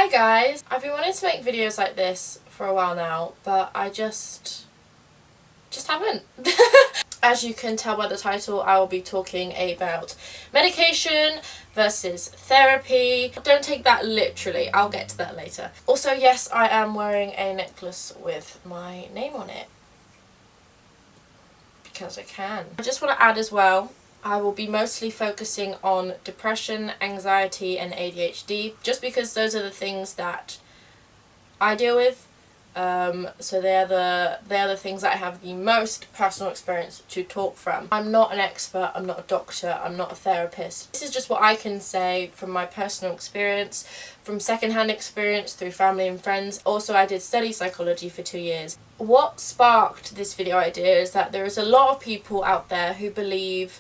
Hi guys! I've been wanting to make videos like this for a while now, but I just haven't. As you can tell by the title, I will be talking about medication versus therapy. Don't take that literally, I'll get to that later. Also, yes, I am wearing a necklace with my name on it. Because I can. I just want to add as well, I will be mostly focusing on depression, anxiety and ADHD, just because those are the things that I deal with. So they're the things that I have the most personal experience to talk from. I'm not an expert, I'm not a doctor, I'm not a therapist. This is just what I can say from my personal experience, from secondhand experience through family and friends. Also, I did study psychology for 2 years. What sparked this video idea is that there is a lot of people out there who believe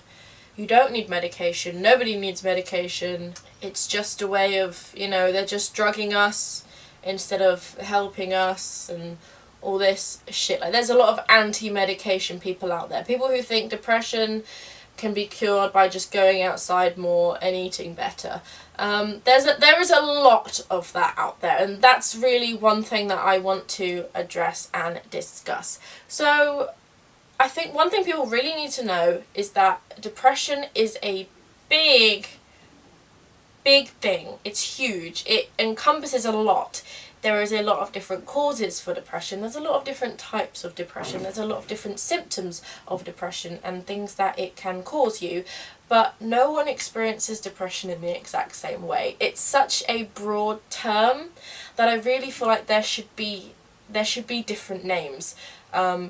you don't need medication, nobody needs medication, it's just a way of, they're just drugging us instead of helping us and all this shit. Like, there's a lot of anti-medication people out there. People who think depression can be cured by just going outside more and eating better. There is a lot of that out there, and that's really one thing that I want to address and discuss. So I think one thing people really need to know is that depression is a big thing. It's huge. It encompasses a lot. There is a lot of different causes for depression. There's a lot of different types of depression. There's a lot of different symptoms of depression and things that it can cause you. But no one experiences depression in the exact same way. It's such a broad term that I really feel like there should be different names.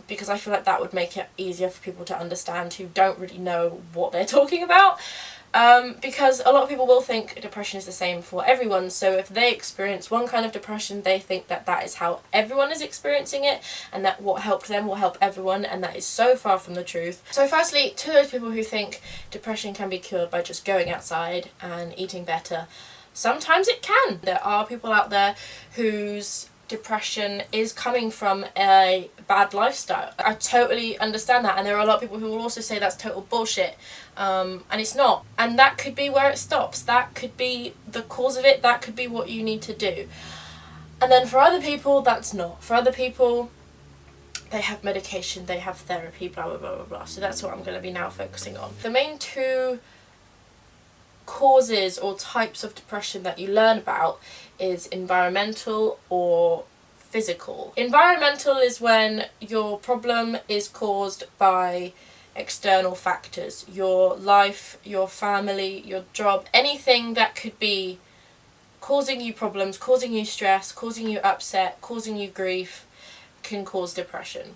Because I feel like that would make it easier for people to understand who don't really know what they're talking about. Because a lot of people will think depression is the same for everyone, so if they experience one kind of depression, they think that that is how everyone is experiencing it, and that what helped them will help everyone, and that is so far from the truth. So firstly, to those people who think depression can be cured by just going outside and eating better, sometimes it can. There are people out there whose depression is coming from a bad lifestyle. I totally understand that, and there are a lot of people who will also say that's total bullshit, and it's not. And that could be where it stops. That could be the cause of it. That could be what you need to do. And then for other people, that's not. For other people, they have medication, they have therapy, blah blah blah blah blah. So that's what I'm going to be now focusing on. The main two causes or types of depression that you learn about is environmental or physical. Environmental is when your problem is caused by external factors, your life, your family, your job, anything that could be causing you problems, causing you stress, causing you upset, causing you grief, can cause depression.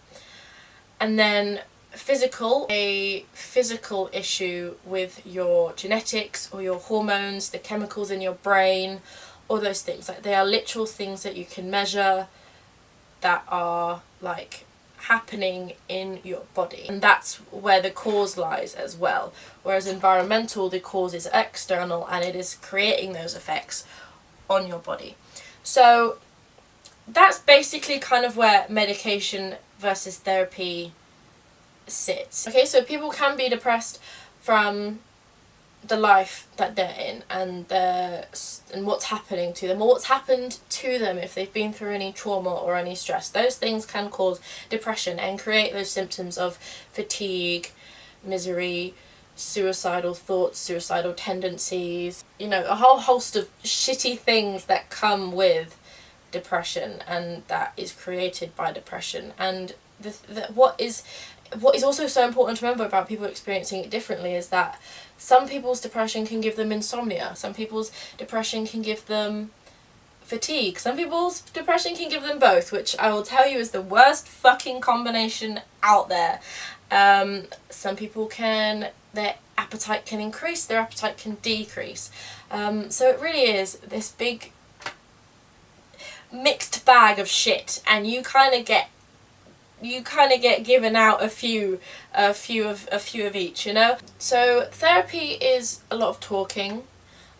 And then physical, a physical issue with your genetics or your hormones, the chemicals in your brain, all those things. Like, they are literal things that you can measure that are like happening in your body, and that's where the cause lies as well. Whereas environmental, the cause is external and it is creating those effects on your body. So that's basically kind of where medication versus therapy sits. Okay, so people can be depressed from the life that they're in and what's happening to them, or what's happened to them if they've been through any trauma or any stress. Those things can cause depression and create those symptoms of fatigue, misery, suicidal thoughts, suicidal tendencies, a whole host of shitty things that come with depression and that is created by depression. And what is also so important to remember about people experiencing it differently is that some people's depression can give them insomnia, some people's depression can give them fatigue, some people's depression can give them both, which I will tell you is the worst fucking combination out there. Some people their appetite can increase, their appetite can decrease. So it really is this big mixed bag of shit, and you kind of get given out a few of each, So therapy is a lot of talking,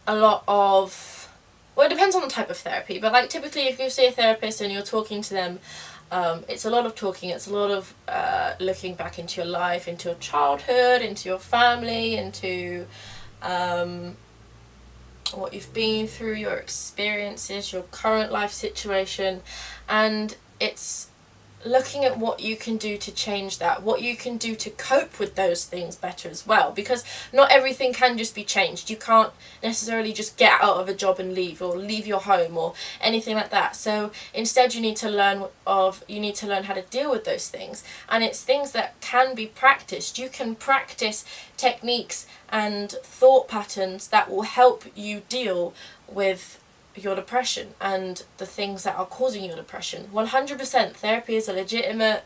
a lot of, well, it depends on the type of therapy, but like typically if you see a therapist and you're talking to them, it's a lot of talking, it's a lot of looking back into your life, into your childhood, into your family, into what you've been through, your experiences, your current life situation, and it's looking at what you can do to change that, what you can do to cope with those things better as well, because not everything can just be changed. You can't necessarily just get out of a job and leave, or leave your home, or anything like that. So instead you need to learn how to deal with those things, and it's things that can be practiced. You can practice techniques and thought patterns that will help you deal with your depression and the things that are causing your depression. 100% therapy is a legitimate,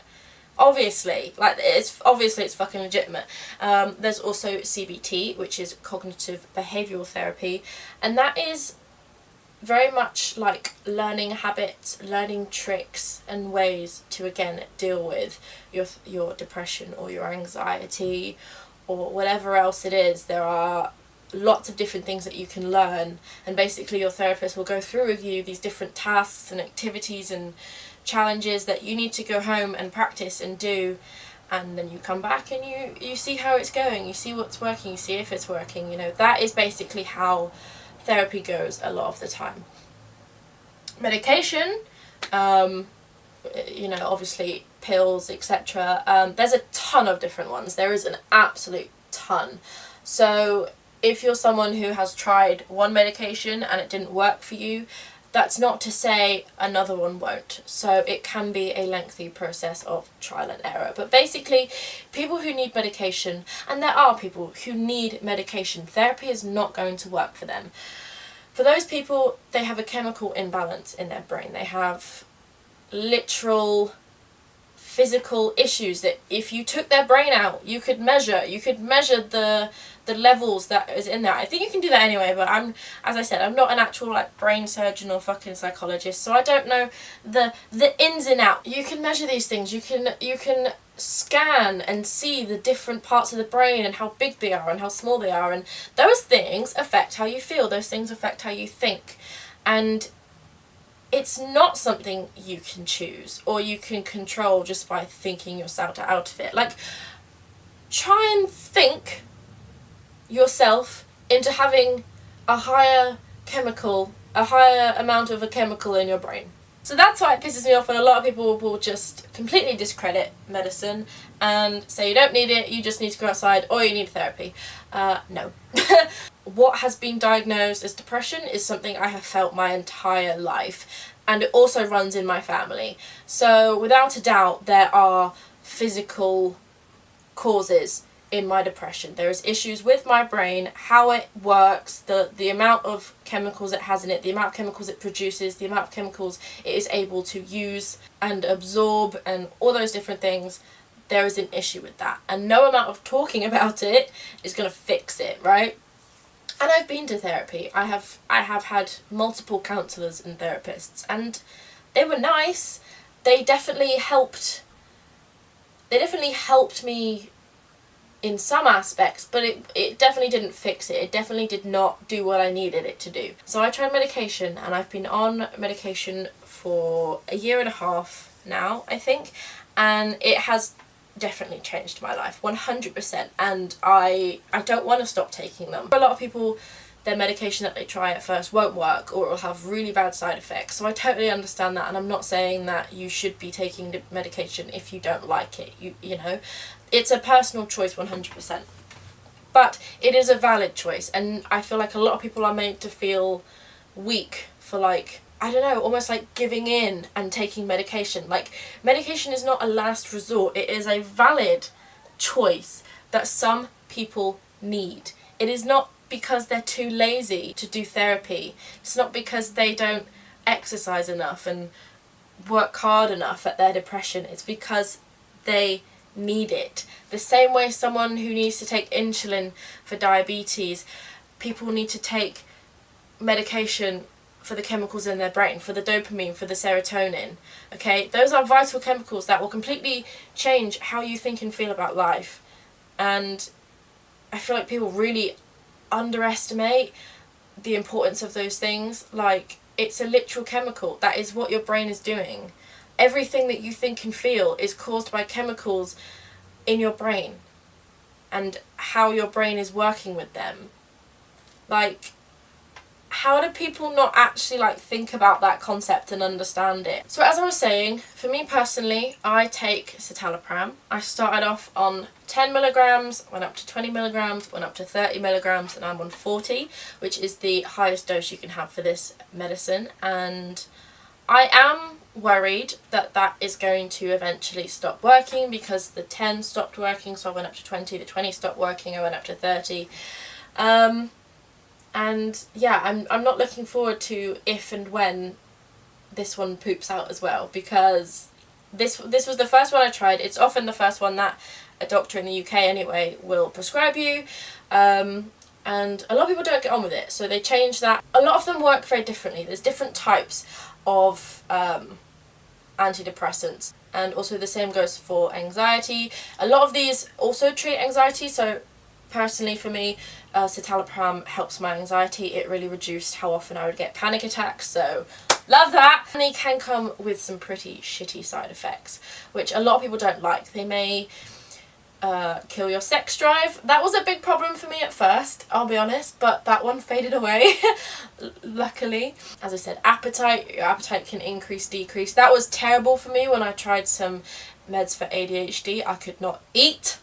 obviously it's fucking legitimate. There's also CBT, which is cognitive behavioral therapy, and that is very much like learning habits, learning tricks and ways to again deal with your depression or your anxiety or whatever else it is. There are lots of different things that you can learn, and basically your therapist will go through with you these different tasks and activities and challenges that you need to go home and practice and do, and then you come back and you see how it's going, you see what's working, you see if it's working. That is basically how therapy goes a lot of the time. Medication, obviously pills, etc. There's a ton of different ones. There is an absolute ton. So if you're someone who has tried one medication and it didn't work for you, that's not to say another one won't. So it can be a lengthy process of trial and error. But basically, people who need medication, and there are people who need medication, therapy is not going to work for them. For those people, they have a chemical imbalance in their brain. They have literal physical issues that if you took their brain out, you could measure the levels that is in there. I think you can do that anyway, but as I said, I'm not an actual brain surgeon or fucking psychologist, so I don't know the ins and outs. You can measure these things. You can scan and see the different parts of the brain and how big they are and how small they are, and those things affect how you feel. Those things affect how you think, and it's not something you can choose or you can control just by thinking yourself out of it. Try and think yourself into having a higher amount of a chemical in your brain. So that's why it pisses me off when a lot of people will just completely discredit medicine and say you don't need it, you just need to go outside, or you need therapy. No. What has been diagnosed as depression is something I have felt my entire life, and it also runs in my family. So without a doubt there are physical causes in my depression. There is issues with my brain, how it works, the amount of chemicals it has in it, the amount of chemicals it produces, the amount of chemicals it is able to use and absorb, and all those different things. There is an issue with that, and no amount of talking about it is going to fix it, right? And I've been to therapy. I have had multiple counsellors and therapists, and they were nice. They definitely helped me in some aspects, but it definitely didn't fix it. It definitely did not do what I needed it to do. So I tried medication, and I've been on medication for 1.5 years now, I think, and it has definitely changed my life, 100%, and I don't want to stop taking them. For a lot of people, their medication that they try at first won't work, or it will have really bad side effects, so I totally understand that, and I'm not saying that you should be taking the medication if you don't like it. You know, it's a personal choice, 100%, but it is a valid choice, and I feel like a lot of people are made to feel weak for I don't know, almost giving in and taking medication. Medication is not a last resort. It is a valid choice that some people need. It is not because they're too lazy to do therapy. It's not because they don't exercise enough and work hard enough at their depression. It's because they need it. The same way someone who needs to take insulin for diabetes, people need to take medication for the chemicals in their brain, for the dopamine, for the serotonin. Okay, those are vital chemicals that will completely change how you think and feel about life. And I feel like people really underestimate the importance of those things. It's a literal chemical. That is what your brain is doing. Everything that you think and feel is caused by chemicals in your brain and how your brain is working with them. how do people not actually like think about that concept and understand it? So as I was saying, for me personally, I take citalopram. I started off on 10 milligrams, went up to 20 milligrams, went up to 30 milligrams, and I'm on 40, which is the highest dose you can have for this medicine. And I am worried that that is going to eventually stop working, because the 10 stopped working, so I went up to 20, the 20 stopped working, I went up to 30. And yeah, I'm not looking forward to if and when this one poops out as well, because this was the first one I tried. It's often the first one that a doctor in the UK anyway will prescribe you, and a lot of people don't get on with it, so they change that. A lot of them work very differently. There's different types of antidepressants, and also the same goes for anxiety. A lot of these also treat anxiety, so personally for me, citalopram helps my anxiety. It really reduced how often I would get panic attacks, so love that. And they can come with some pretty shitty side effects, which a lot of people don't like. They may kill your sex drive. That was a big problem for me at first, I'll be honest, but that one faded away, luckily. As I said, appetite. Your appetite can increase, decrease. That was terrible for me when I tried some meds for ADHD. I could not eat.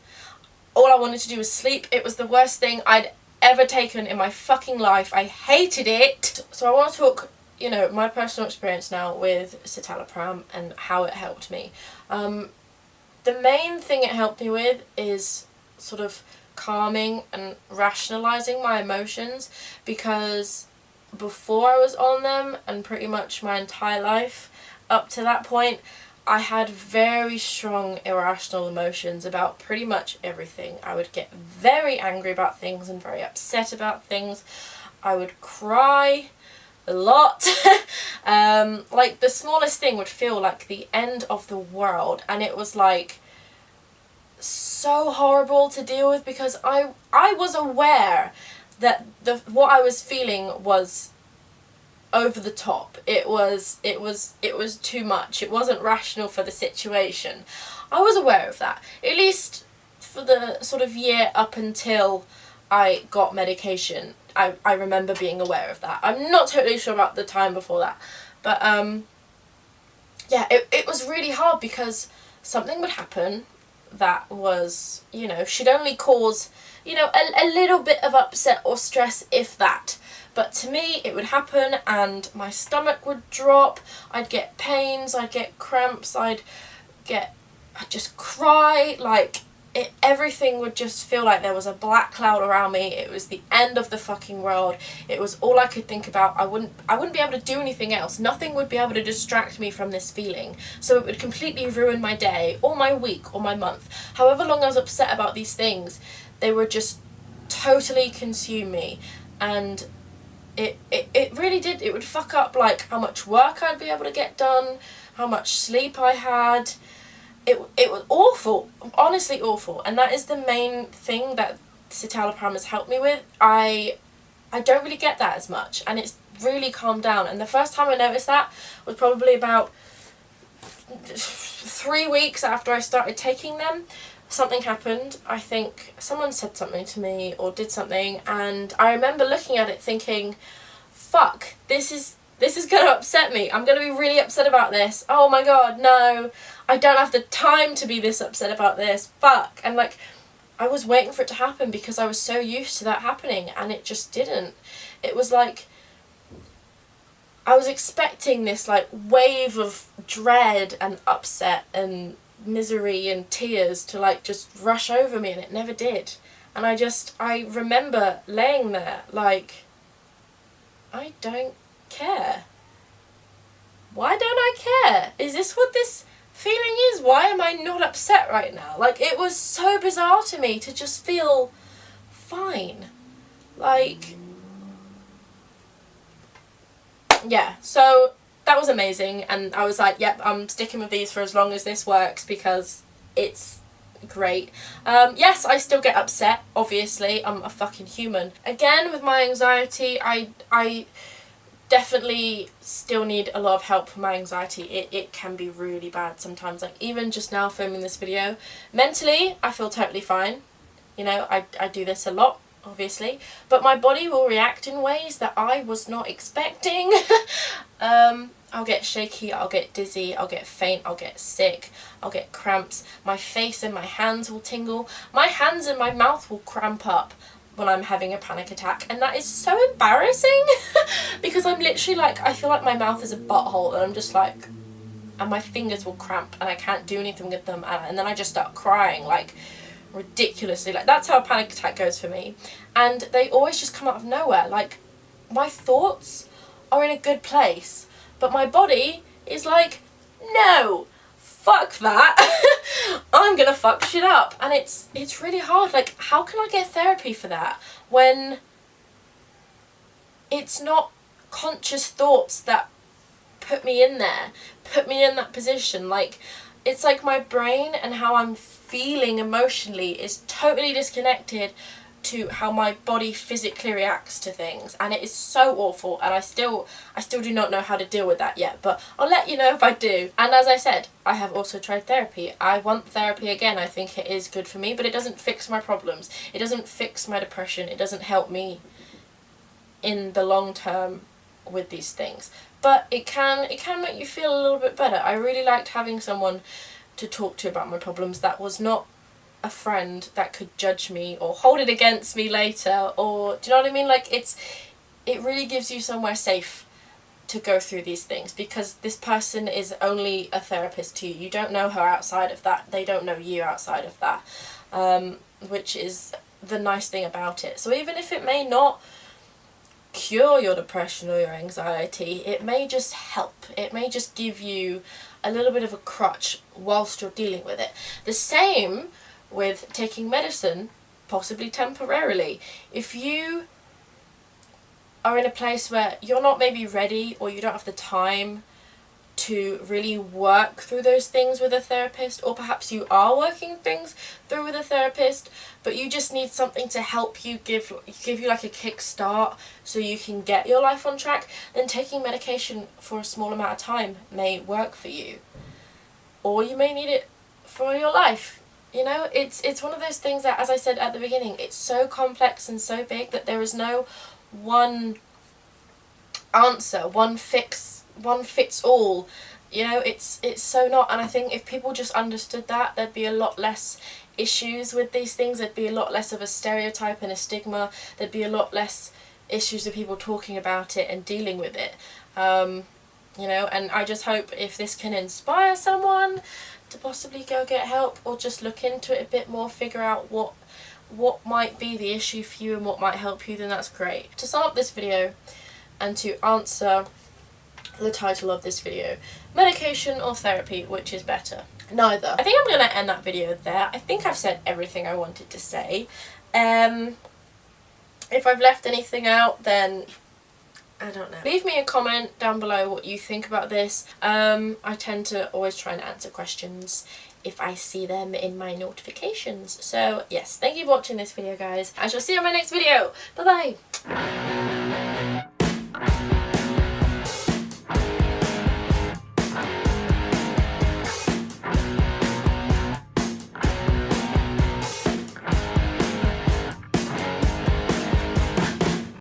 All I wanted to do was sleep. It was the worst thing I'd ever taken in my fucking life. I hated it. So I want to talk, you know, my personal experience now with citalopram and how it helped me. The main thing it helped me with is sort of calming and rationalising my emotions, because before I was on them, and pretty much my entire life up to that point, I had very strong irrational emotions about pretty much everything. I would get very angry about things and very upset about things. I would cry a lot. Like the smallest thing would feel like the end of the world, and it was like so horrible to deal with, because I was aware that what I was feeling was over the top. It was too much. It wasn't rational for the situation. I was aware of that, at least for the sort of year up until I got medication. I remember being aware of that. I'm not totally sure about the time before that, but yeah, it was really hard, because something would happen that was, you know, should only cause, you know, a little bit of upset or stress, if that. But to me, it would happen and my stomach would drop, I'd get pains, I'd get cramps, I'd just cry, like, everything would just feel like there was a black cloud around me. It was the end of the fucking world. It was all I could think about. I wouldn't be able to do anything else. Nothing would be able to distract me from this feeling. So it would completely ruin my day, or my week, or my month. However long I was upset about these things, they would just totally consume me. And it really did. It would fuck up like how much work I'd be able to get done, how much sleep I had. It was awful, honestly awful, and that is the main thing that citalopram has helped me with. I don't really get that as much, and it's really calmed down. And the first time I noticed that was probably about 3 weeks after I started taking them. Something happened. I think someone said something to me or did something, and I remember looking at it thinking, fuck, this is going to upset me. I'm going to be really upset about this. Oh my god, no. I don't have the time to be this upset about this. Fuck. And like, I was waiting for it to happen because I was so used to that happening, and it just didn't. It was like, I was expecting this like wave of dread and upset and misery and tears to like just rush over me, and it never did. And I remember laying there like, I don't care. Why don't I care? Is this what this feeling is? Why am I not upset right now? Like, it was so bizarre to me to just feel fine. Like, yeah, so that was amazing, and I was like, yep, I'm sticking with these for as long as this works, because it's great. Yes, I still get upset, obviously, I'm a fucking human. Again, with my anxiety, I definitely still need a lot of help for my anxiety. It can be really bad sometimes. Like, even just now filming this video, mentally I feel totally fine. You know, I do this a lot obviously, but my body will react in ways that I was not expecting. I'll get shaky, I'll get dizzy, I'll get faint, I'll get sick, I'll get cramps, my face and my hands will tingle, my hands and my mouth will cramp up when I'm having a panic attack, and that is so embarrassing because I'm literally like, I feel like my mouth is a butthole, and I'm just like, and my fingers will cramp and I can't do anything with them, and then I just start crying like ridiculously. Like, that's how a panic attack goes for me, and they always just come out of nowhere. Like, my thoughts are in a good place, but my body is like, no, fuck that. I'm gonna fuck shit up. And it's really hard. Like, how can I get therapy for that when it's not conscious thoughts that put me in there, put me in that position? Like, it's like my brain and how I'm feeling emotionally is totally disconnected to how my body physically reacts to things, and it is so awful, and I still do not know how to deal with that yet, but I'll let you know if I do. And as I said, I have also tried therapy. I want therapy again. I think it is good for me, but it doesn't fix my problems. It doesn't fix my depression. It doesn't help me in the long term with these things, but it can make you feel a little bit better. I really liked having someone to talk to about my problems that was not a friend that could judge me or hold it against me later, or do you know what I mean? Like, it really gives you somewhere safe to go through these things, because this person is only a therapist to you. You don't know her outside of that. They don't know you outside of that, which is the nice thing about it. So even if it may not cure your depression or your anxiety, it may just help. It may just give you a little bit of a crutch whilst you're dealing with it. The same with taking medicine, possibly temporarily. If you are in a place where you're not maybe ready, or you don't have the time to really work through those things with a therapist, or perhaps you are working things through with a therapist, but you just need something to help you, give you like a kickstart so you can get your life on track, then taking medication for a small amount of time may work for you. Or you may need it for your life. You know, it's one of those things that, as I said at the beginning, it's so complex and so big that there is no one answer, one fix, one fits all. You know, it's so not. And I think if people just understood that, there'd be a lot less issues with these things. There'd be a lot less of a stereotype and a stigma. There'd be a lot less issues with people talking about it and dealing with it. You know, and I just hope if this can inspire someone to possibly go get help, or just look into it a bit more, figure out what might be the issue for you and what might help you, then that's great. To sum up this video and to answer the title of this video, medication or therapy, which is better? Neither. I think I'm going to end that video there. I think I've said everything I wanted to say. If I've left anything out, then I don't know. Leave me a comment down below what you think about this. I tend to always try and answer questions if I see them in my notifications. So yes, thank you for watching this video, guys. I shall see you in my next video. Bye bye.